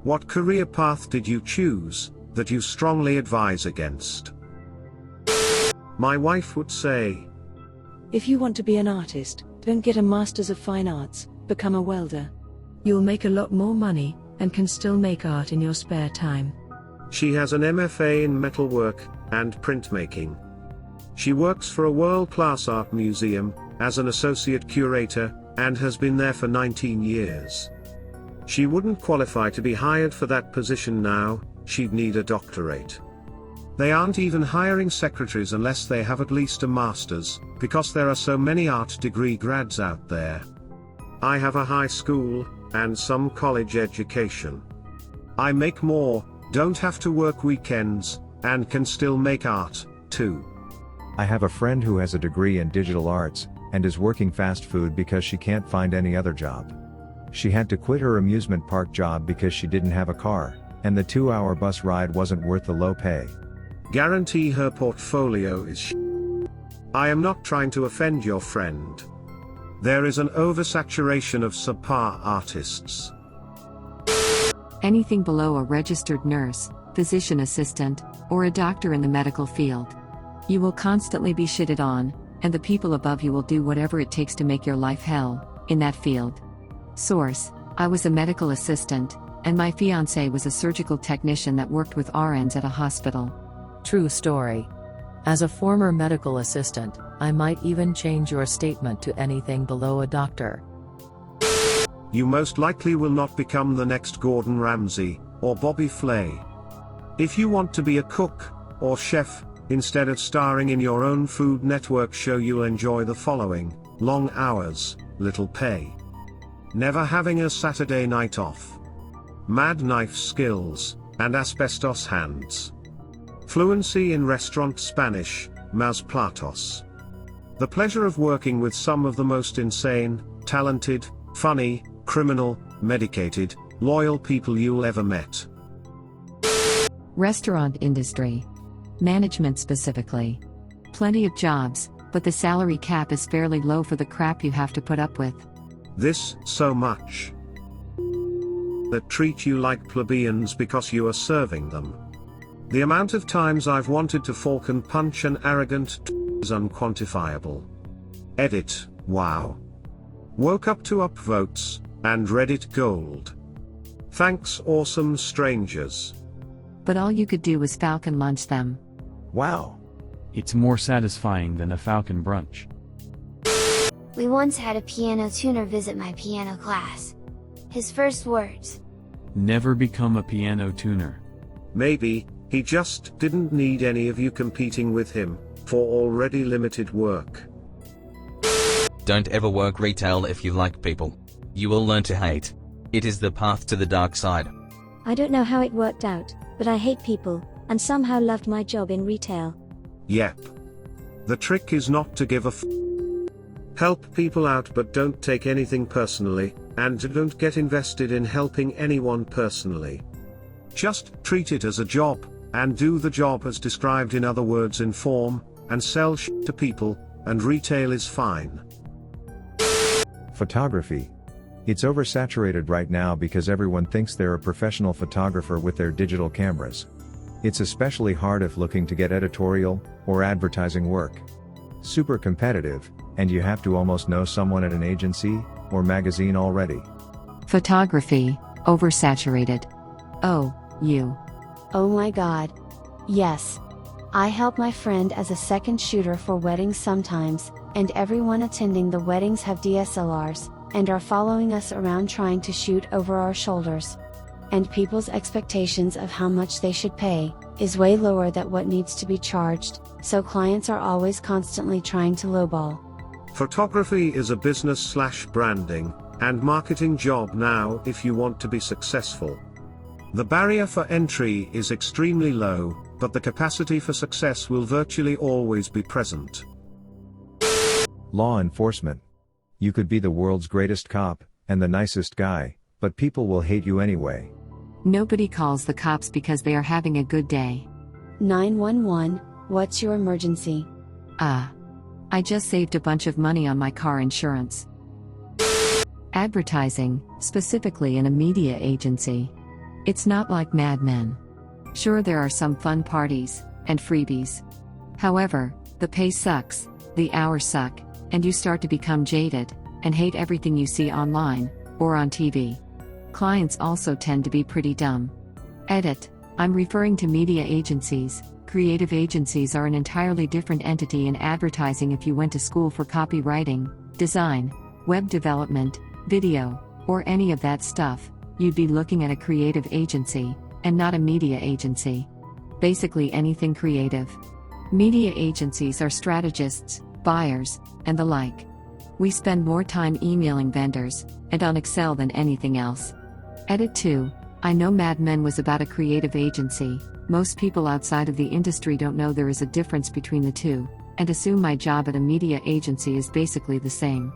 What career path did you choose that you strongly advise against? My wife would say, if you want to be an artist, don't get a Masters of Fine Arts, become a welder. You'll make a lot more money, and can still make art in your spare time. She has an MFA in metalwork and printmaking. She works for a world-class art museum as an associate curator, and has been there for 19 years. She wouldn't qualify to be hired for that position now, she'd need a doctorate. They aren't even hiring secretaries unless they have at least a master's, because there are so many art degree grads out there. I have a high school, and some college education. I make more, don't have to work weekends, and can still make art, too. I have a friend who has a degree in digital arts, and is working fast food because she can't find any other job. She had to quit her amusement park job because she didn't have a car, and the 2-hour bus ride wasn't worth the low pay. Guarantee her portfolio is I am not trying to offend your friend. There is an oversaturation of subpar artists. Anything below a registered nurse, physician assistant, or a doctor in the medical field. You will constantly be shitted on, and the people above you will do whatever it takes to make your life hell, in that field. Source: I was a medical assistant, and my fiancé was a surgical technician that worked with RNs at a hospital. True story. As a former medical assistant, I might even change your statement to anything below a doctor. You most likely will not become the next Gordon Ramsay, or Bobby Flay. If you want to be a cook, or chef, instead of starring in your own Food Network show, you'll enjoy the following: long hours, little pay, never having a Saturday night off, mad knife skills, and asbestos hands, fluency in restaurant Spanish, más platos, the pleasure of working with some of the most insane, talented, funny, criminal, medicated, loyal people you'll ever met. Restaurant industry. Management specifically. Plenty of jobs, but the salary cap is fairly low for the crap you have to put up with. This, so much. That treat you like plebeians because you are serving them. The amount of times I've wanted to falcon punch an arrogant is unquantifiable. Edit, wow. Woke up to upvotes, and Reddit gold. Thanks awesome strangers. But all you could do was falcon lunch them. Wow. It's more satisfying than a falcon brunch. We once had a piano tuner visit my piano class. His first words: Never become a piano tuner. Maybe, he just didn't need any of you competing with him, for already limited work. Don't ever work retail if you like people. You will learn to hate. It is the path to the dark side. I don't know how it worked out, but I hate people, and somehow loved my job in retail. Yep. The trick is not to give a help people out, but don't take anything personally, and don't get invested in helping anyone personally. Just treat it as a job, and do the job as described, in other words inform, and sell shit to people, and retail is fine. Photography. It's oversaturated right now because everyone thinks they're a professional photographer with their digital cameras. It's especially hard if looking to get editorial or advertising work. Super competitive, and you have to almost know someone at an agency or magazine already. Photography, oversaturated. Oh, you. Oh my god. Yes. I help my friend as a second shooter for weddings sometimes, and everyone attending the weddings have DSLRs, and are following us around trying to shoot over our shoulders. And people's expectations of how much they should pay is way lower than what needs to be charged, so clients are always constantly trying to lowball. Photography is a business/branding and marketing job now if you want to be successful. The barrier for entry is extremely low, but the capacity for success will virtually always be present. Law enforcement. You could be the world's greatest cop, and the nicest guy, but people will hate you anyway. Nobody calls the cops because they are having a good day. 911, what's your emergency? I just saved a bunch of money on my car insurance. Advertising, specifically in a media agency. It's not like Mad Men. Sure, there are some fun parties and freebies. However, the pay sucks, the hours suck, and you start to become jaded and hate everything you see online or on TV. Clients also tend to be pretty dumb. Edit. I'm referring to media agencies. Creative agencies are an entirely different entity in advertising. If you went to school for copywriting, design, web development, video, or any of that stuff, you'd be looking at a creative agency, and not a media agency. Basically anything creative. Media agencies are strategists, buyers, and the like. We spend more time emailing vendors, and on Excel than anything else. Edit 2. I know Mad Men was about a creative agency. Most people outside of the industry don't know there is a difference between the two, and assume my job at a media agency is basically the same.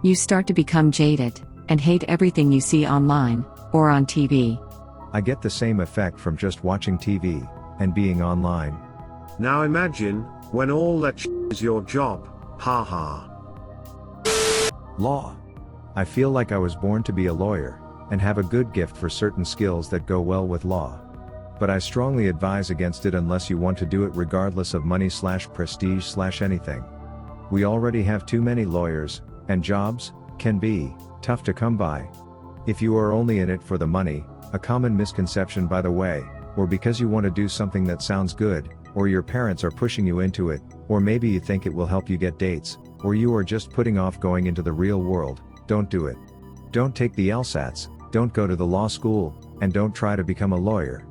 You start to become jaded, and hate everything you see online, or on TV. I get the same effect from just watching TV, and being online. Now imagine, when all that is your job, haha. Law. I feel like I was born to be a lawyer, and have a good gift for certain skills that go well with law. But I strongly advise against it unless you want to do it regardless of money/prestige/anything. We already have too many lawyers, and jobs can be tough to come by. If you are only in it for the money, a common misconception by the way, or because you want to do something that sounds good, or your parents are pushing you into it, or maybe you think it will help you get dates, or you are just putting off going into the real world, don't do it. Don't take the LSATs, don't go to the law school, and don't try to become a lawyer.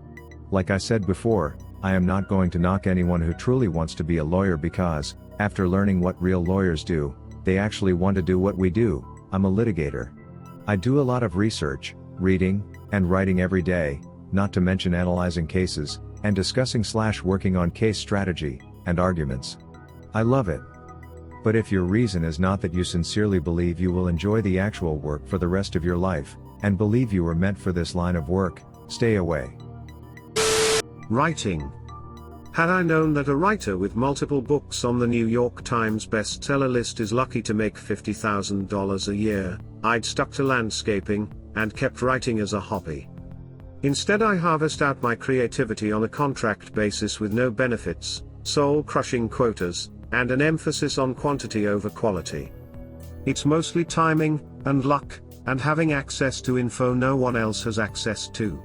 Like I said before, I am not going to knock anyone who truly wants to be a lawyer because, after learning what real lawyers do, they actually want to do what we do. I'm a litigator. I do a lot of research, reading, and writing every day, not to mention analyzing cases, and discussing/working on case strategy, and arguments. I love it. But if your reason is not that you sincerely believe you will enjoy the actual work for the rest of your life, and believe you were meant for this line of work, stay away. Writing. Had I known that a writer with multiple books on the New York Times bestseller list is lucky to make $50,000 a year, I'd stuck to landscaping, and kept writing as a hobby. Instead I harvest out my creativity on a contract basis with no benefits, soul-crushing quotas, and an emphasis on quantity over quality. It's mostly timing, and luck, and having access to info no one else has access to.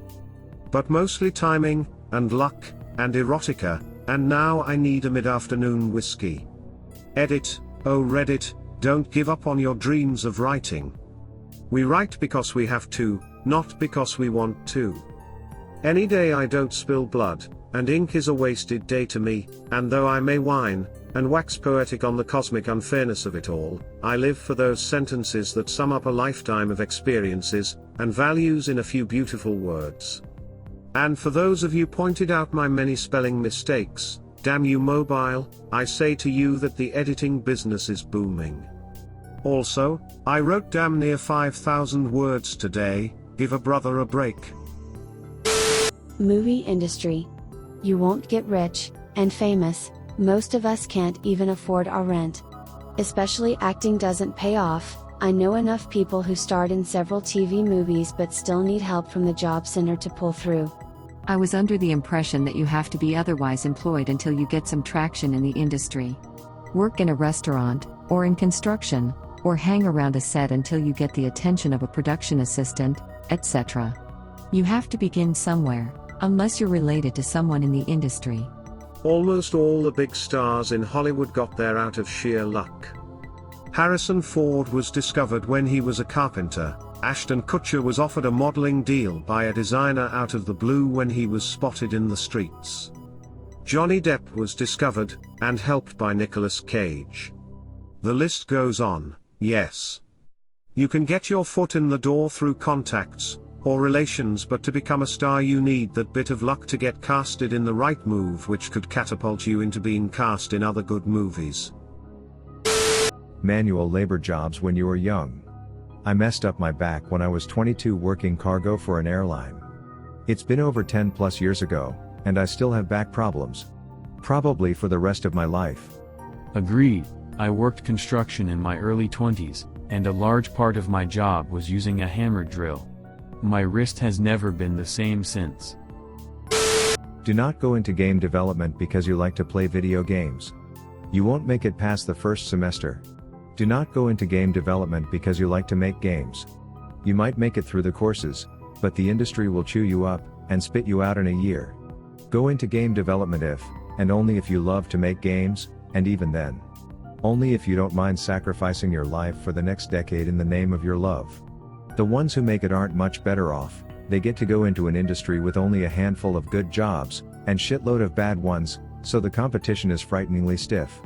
But mostly timing, and luck, and erotica, and now I need a mid-afternoon whiskey. Edit. Oh Reddit, don't give up on your dreams of writing. We write because we have to, not because we want to. Any day I don't spill blood, and ink is a wasted day to me, and though I may whine, and wax poetic on the cosmic unfairness of it all, I live for those sentences that sum up a lifetime of experiences, and values in a few beautiful words. And for those of you pointed out my many spelling mistakes, damn you mobile, I say to you that the editing business is booming. Also, I wrote damn near 5,000 words today, give a brother a break. Movie industry. You won't get rich and famous, most of us can't even afford our rent. Especially acting doesn't pay off. I know enough people who starred in several TV movies but still need help from the job center to pull through. I was under the impression that you have to be otherwise employed until you get some traction in the industry. Work in a restaurant, or in construction, or hang around a set until you get the attention of a production assistant, etc. You have to begin somewhere, unless you're related to someone in the industry. Almost all the big stars in Hollywood got there out of sheer luck. Harrison Ford was discovered when he was a carpenter. Ashton Kutcher was offered a modeling deal by a designer out of the blue when he was spotted in the streets. Johnny Depp was discovered, and helped by Nicolas Cage. The list goes on, yes. You can get your foot in the door through contacts, or relations, but to become a star you need that bit of luck to get casted in the right move which could catapult you into being cast in other good movies. Manual labor jobs when you were young. I messed up my back when I was 22 working cargo for an airline. It's been over 10 plus years ago, and I still have back problems. Probably for the rest of my life. Agreed. I worked construction in my early 20s, and a large part of my job was using a hammer drill. My wrist has never been the same since. Do not go into game development because you like to play video games. You won't make it past the first semester. Do not go into game development because you like to make games. You might make it through the courses, but the industry will chew you up and spit you out in a year. Go into game development if, and only if you love to make games, and even then. Only if you don't mind sacrificing your life for the next decade in the name of your love. The ones who make it aren't much better off. They get to go into an industry with only a handful of good jobs, and shitload of bad ones, so the competition is frighteningly stiff.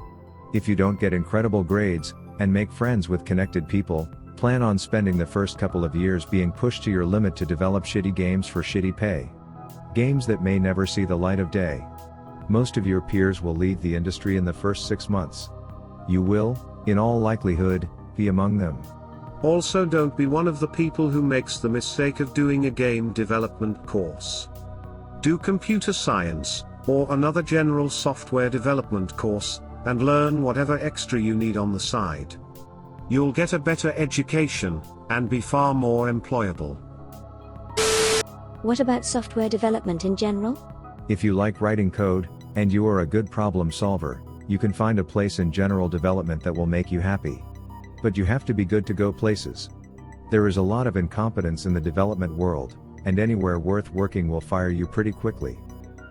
If you don't get incredible grades, and make friends with connected people, plan on spending the first couple of years being pushed to your limit to develop shitty games for shitty pay. Games that may never see the light of day. Most of your peers will leave the industry in the first 6 months. You will, in all likelihood, be among them. Also, don't be one of the people who makes the mistake of doing a game development course. Do computer science, or another general software development course, and learn whatever extra you need on the side. You'll get a better education, and be far more employable. What about software development in general? If you like writing code, and you are a good problem solver, you can find a place in general development that will make you happy. But you have to be good to go places. There is a lot of incompetence in the development world, and anywhere worth working will fire you pretty quickly.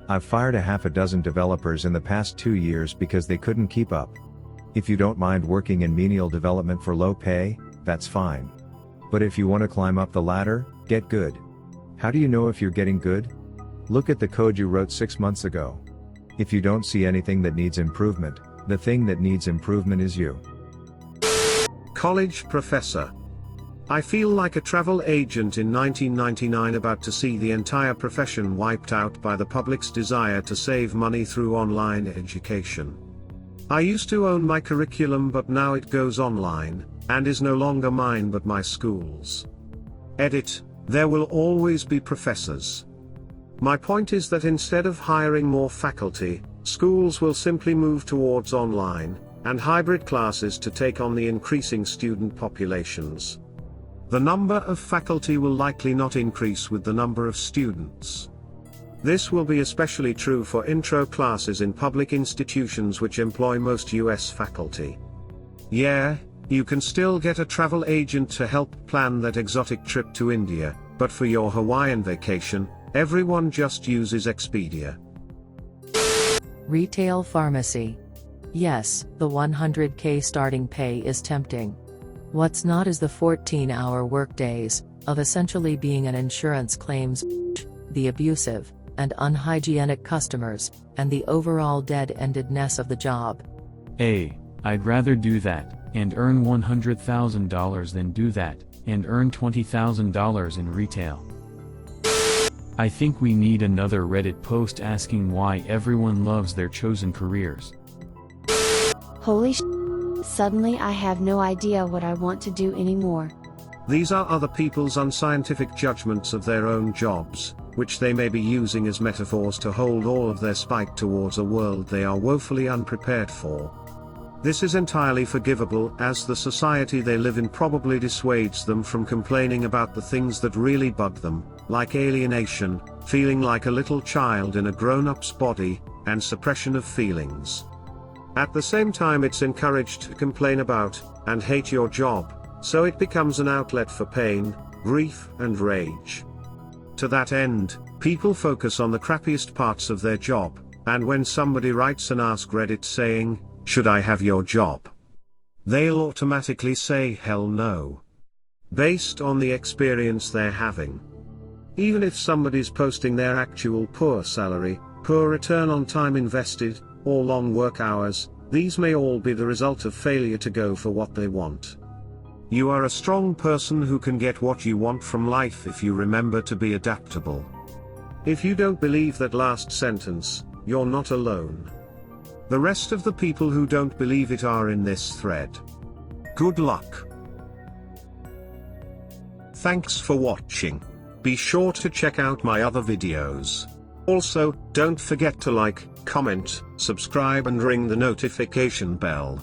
I've fired a half a dozen developers in the past 2 years because they couldn't keep up. If you don't mind working in menial development for low pay, that's fine. But if you want to climb up the ladder, get good. How do you know if you're getting good? Look at the code you wrote 6 months ago. If you don't see anything that needs improvement, the thing that needs improvement is you. College professor. I feel like a travel agent in 1999 about to see the entire profession wiped out by the public's desire to save money through online education. I used to own my curriculum, but now it goes online, and is no longer mine but my school's. Edit, there will always be professors. My point is that instead of hiring more faculty, schools will simply move towards online and hybrid classes to take on the increasing student populations. The number of faculty will likely not increase with the number of students. This will be especially true for intro classes in public institutions which employ most US faculty. Yeah, you can still get a travel agent to help plan that exotic trip to India, but for your Hawaiian vacation, everyone just uses Expedia. Retail pharmacy. Yes, the 100K starting pay is tempting. What's not is the 14-hour workdays, of essentially being an insurance claims, the abusive and unhygienic customers, and the overall dead-endedness of the job. I'd rather do that, and earn $100,000 than do that, and earn $20,000 in retail. I think we need another Reddit post asking why everyone loves their chosen careers. Holy suddenly I have no idea what I want to do anymore. These are other people's unscientific judgments of their own jobs, which they may be using as metaphors to hold all of their spite towards a world they are woefully unprepared for. This is entirely forgivable, as the society they live in probably dissuades them from complaining about the things that really bug them, like alienation, feeling like a little child in a grown-up's body, and suppression of feelings. At the same time, it's encouraged to complain about, and hate your job, so it becomes an outlet for pain, grief, and rage. To that end, people focus on the crappiest parts of their job, and when somebody writes an AskReddit saying, "Should I have your job?" they'll automatically say hell no. Based on the experience they're having. Even if somebody's posting their actual poor salary, poor return on time invested, or long work hours, these may all be the result of failure to go for what they want. You are a strong person who can get what you want from life if you remember to be adaptable. If you don't believe that last sentence, you're not alone. The rest of the people who don't believe it are in this thread. Good luck. Thanks for watching. Be sure to check out my other videos. Also, don't forget to like, comment, subscribe and ring the notification bell.